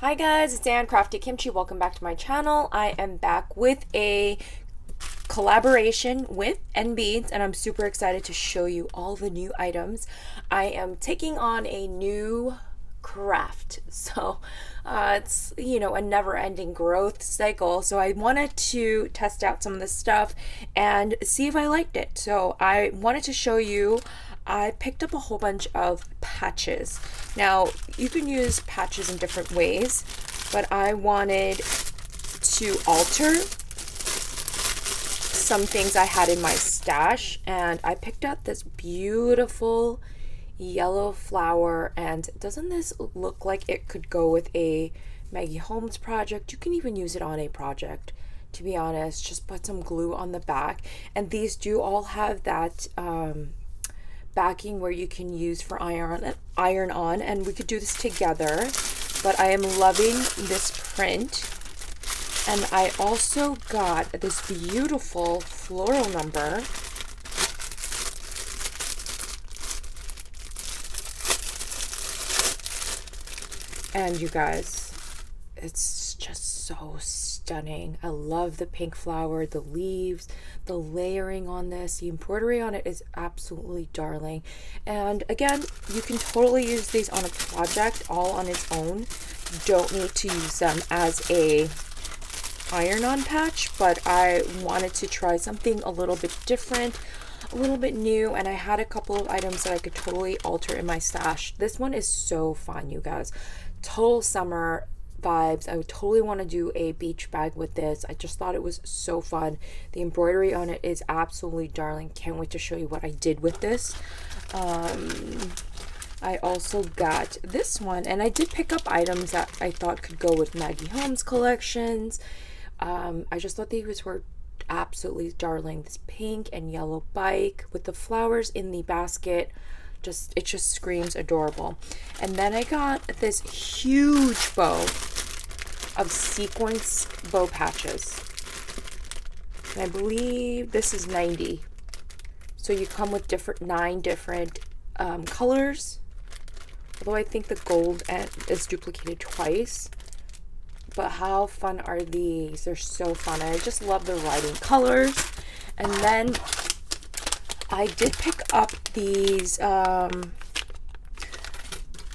Hi guys, it's Ann Crafty Kimchi. Welcome back to my channel. I am back with a collaboration with NBeads and I'm super excited to show you all the new items. I am taking on a new craft. So it's, a never-ending growth cycle. So I wanted to test out some of this stuff and see if I liked it. So I wanted to show you I picked up a whole bunch of patches. Now, you can use patches in different ways, but I wanted to alter some things I had in my stash, and I picked up this beautiful yellow flower. And doesn't this look like it could go with a Maggie Holmes project? You can even use it on a project, to be honest. Just put some glue on the back, and these do all have that backing where you can use for iron on, and we could do this together. But I am loving this print, and I also got this beautiful floral number. And you guys, it's just so stunning. I love the pink flower, the leaves, the layering on this. The embroidery on it is absolutely darling. And again, you can totally use these on a project all on its own. You don't need to use them as a iron-on patch, but I wanted to try something a little bit different, a little bit new, and I had a couple of items that I could totally alter in my stash. This one is so fun, you guys. Total summer vibes. I would totally want to do a beach bag with this. I just thought it was so fun. The embroidery on it is absolutely darling. Can't wait to show you what I did with this. I also got this one, and I did pick up items that I thought could go with Maggie Holmes collections. I just thought these were absolutely darling. This pink and yellow bike with the flowers in the basket. It just screams adorable. And then I got this huge bow of sequence bow patches, and I believe this is 90. So you come with nine different colors, although I think the gold is duplicated twice. But how fun are these? They're so fun. I just love the writing colors. And then I did pick up these.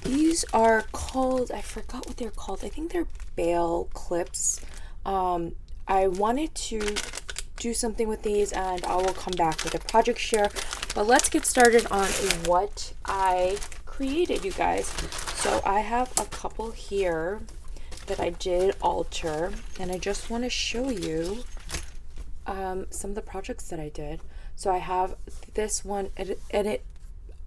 These are called, I forgot what they're called. I think they're bale clips. I wanted to do something with these, and I will come back with a project share. But let's get started on what I created, you guys. So I have a couple here that I did alter, and I just want to show you some of the projects that I did. So I have this one, and it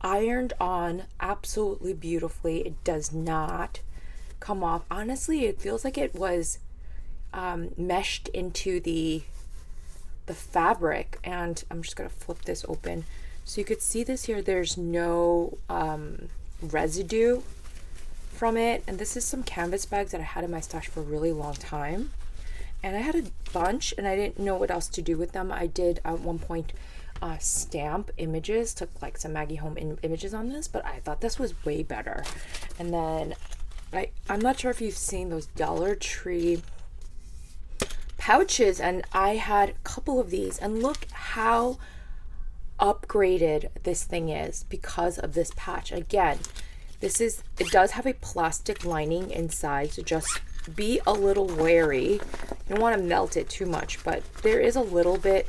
ironed on absolutely beautifully. It does not come off. Honestly, it feels like it was meshed into the fabric. And I'm just gonna flip this open so you could see this here. There's no residue from it. And this is some canvas bags that I had in my stash for a really long time, and I had a bunch and I didn't know what else to do with them. I did at one point stamp images, took like some Maggie Home images on this, but I thought this was way better. And then I'm not sure if you've seen those Dollar Tree pouches, and I had a couple of these, and look how upgraded this thing is because of this patch. Again, it does have a plastic lining inside, so just be a little wary. You don't want to melt it too much, but there is a little bit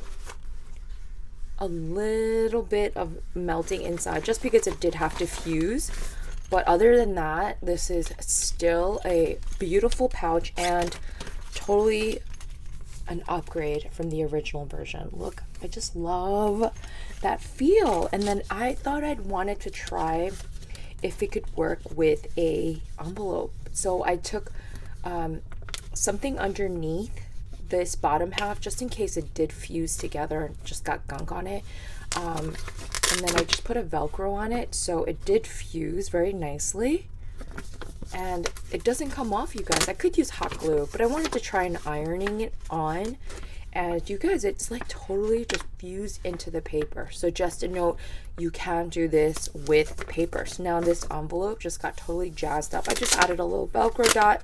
of melting inside just because it did have to fuse. But other than that, this is still a beautiful pouch and totally an upgrade from the original version. Look, I just love that feel. And then I thought I'd wanted to try if it could work with a envelope. So I took something underneath this bottom half just in case it did fuse together and just got gunk on it, and then I just put a Velcro on it so it did fuse very nicely, and it doesn't come off, you guys. I could use hot glue, but I wanted to try and ironing it on, and you guys, it's like totally just fused into the paper. So just a note, you can do this with paper. So now this envelope just got totally jazzed up. I just added a little Velcro dot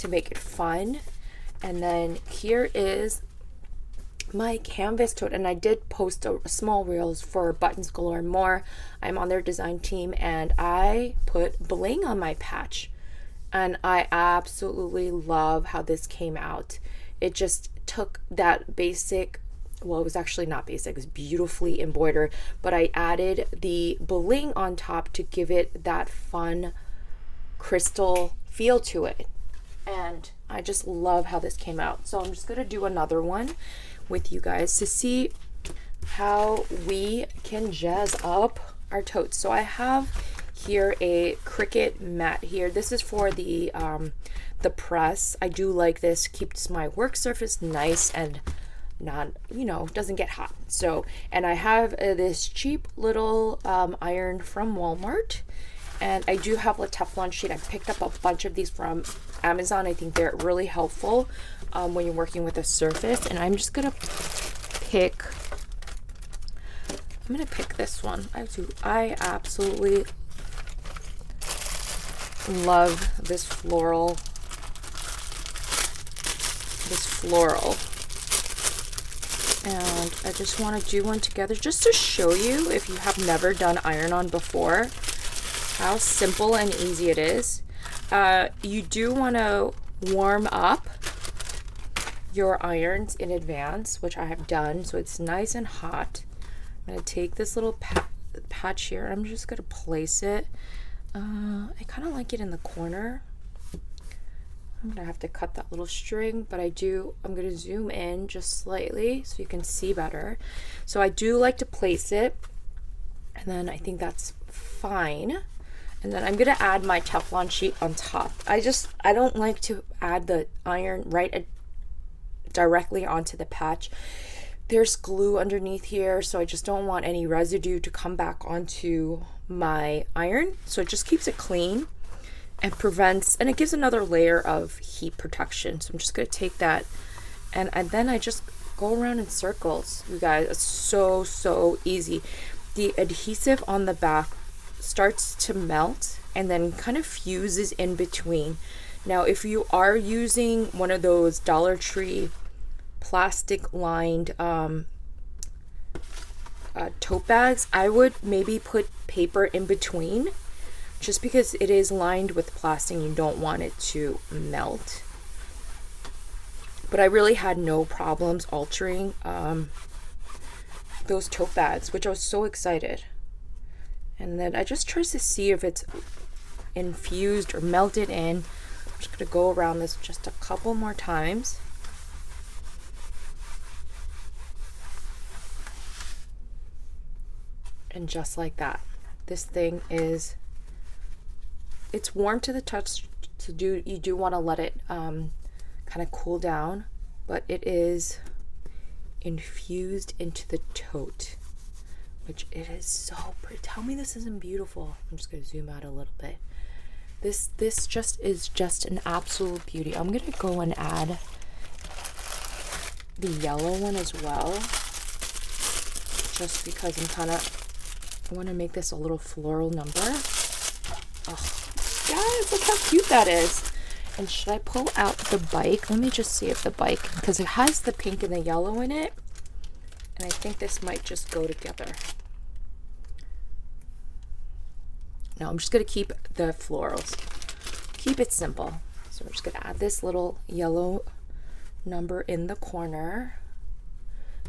to make it fun. And then here is my canvas tote, and I did post a small reels for Buttons Galore and More. I'm on their design team, and I put bling on my patch, and I absolutely love how this came out. It just took that basic, well, it was actually not basic, it was beautifully embroidered, but I added the bling on top to give it that fun crystal feel to it. And I just love how this came out. So I'm just gonna do another one with you guys to see how we can jazz up our totes. So I have here a Cricut mat here. This is for the press. I do like this, keeps my work surface nice and not, you know, doesn't get hot. So, and I have this cheap little iron from Walmart, and I do have a Teflon sheet. I picked up a bunch of these from Amazon. I think they're really helpful when you're working with a surface. And I'm just gonna pick this one. I absolutely love this floral. And I just want to do one together just to show you, if you have never done iron-on before, how simple and easy it is. You do want to warm up your irons in advance, which I have done, so it's nice and hot. I'm going to take this little patch here, and I'm just going to place it. I kind of like it in the corner. I'm going to have to cut that little string, but I'm going to zoom in just slightly so you can see better. So I do like to place it, and then I think that's fine. And then I'm going to add my Teflon sheet on top. I don't like to add the iron directly onto the patch. There's glue underneath here, so I just don't want any residue to come back onto my iron. So it just keeps it clean and prevents, and it gives another layer of heat protection. So I'm just going to take that, and then I just go around in circles. You guys, it's so easy. The adhesive on the back starts to melt and then kind of fuses in between. Now, if you are using one of those Dollar Tree plastic lined tote bags, I would maybe put paper in between, just because it is lined with plastic. You don't want it to melt. But I really had no problems altering those tote bags, which I was so excited. And then I just try to see if it's infused or melted in. I'm just going to go around this just a couple more times. And just like that. This thing is, it's warm to the touch, you do want to let it kind of cool down, but it is infused into the tote, which it is so pretty. Tell me this isn't beautiful. I'm just going to zoom out a little bit. This just is just an absolute beauty. I'm going to go and add the yellow one as well, just because I want to make this a little floral number. Oh, guys, look how cute that is. And should I pull out the bike? Let me just see if the bike, because it has the pink and the yellow in it, and I think this might just go together. No, I'm just going to keep the florals. Keep it simple. So we're just going to add this little yellow number in the corner.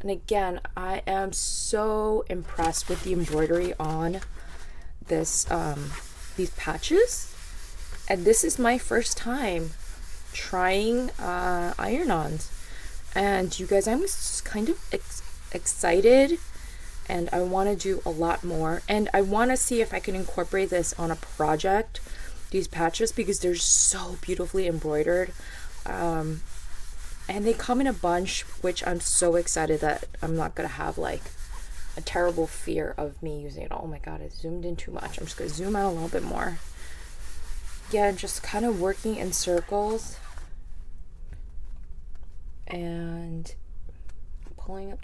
And again, I am so impressed with the embroidery on this these patches. And this is my first time trying iron-ons. And you guys, I'm just kind of excited, and I want to do a lot more. And I want to see if I can incorporate this on a project, these patches, because they're so beautifully embroidered. And they come in a bunch, which I'm so excited that I'm not going to have like a terrible fear of me using it. Oh my god, I zoomed in too much. I'm just going to zoom out a little bit more. Yeah, just kind of working in circles and pulling up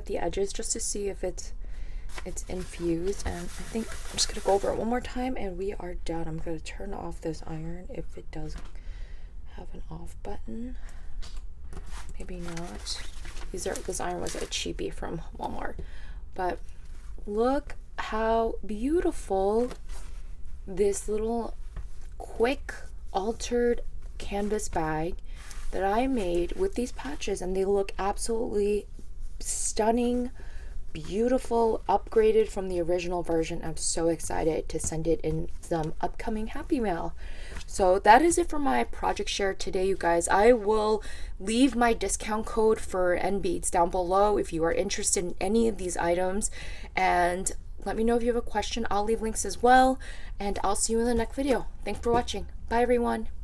the edges just to see if it's infused. And I think I'm just going to go over it one more time and we are done. I'm going to turn off this iron if it does have an off button? Maybe not. This iron was a cheapie from Walmart. But look how beautiful this little quick altered canvas bag that I made with these patches, and they look absolutely stunning, beautiful, upgraded from the original version. I'm so excited to send it in some upcoming Happy Mail. So that is it for my project share today, you guys. I will leave my discount code for NBeads down below if you are interested in any of these items, and let me know if you have a question. I'll leave links as well, and I'll see you in the next video. Thanks for watching. Bye everyone.